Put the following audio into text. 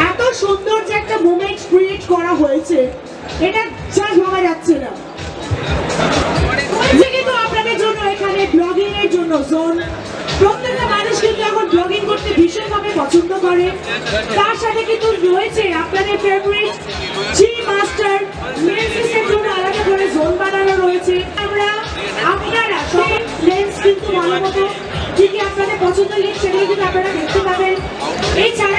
এত সুন্দর যে একটা মোমেন্ট ক্রিয়েট করা হয়েছে, এটা জাস্ট ভাবা যাচ্ছে না। কিন্তু আপনাদের জন্য এখানে ব্লগিং এর জন্য জোন, প্রত্যেকটা মানুষ কিন্তু এখন ব্লগিং করতে ভীষণভাবে পছন্দ করে। তার সাথে কিন্তু রয়েছে আপনাদের ফেভারিট জি মাস্টার লেন্সের জন্য আলাদা করে জোন বানানো রয়েছে। আপনারা সব লেন্স কিন্তু ভালো মতো কি কি আপনাদের পছন্দ লেন্স সেগুলো কিন্তু আপনারা দেখতে পাবেন। এছাড়া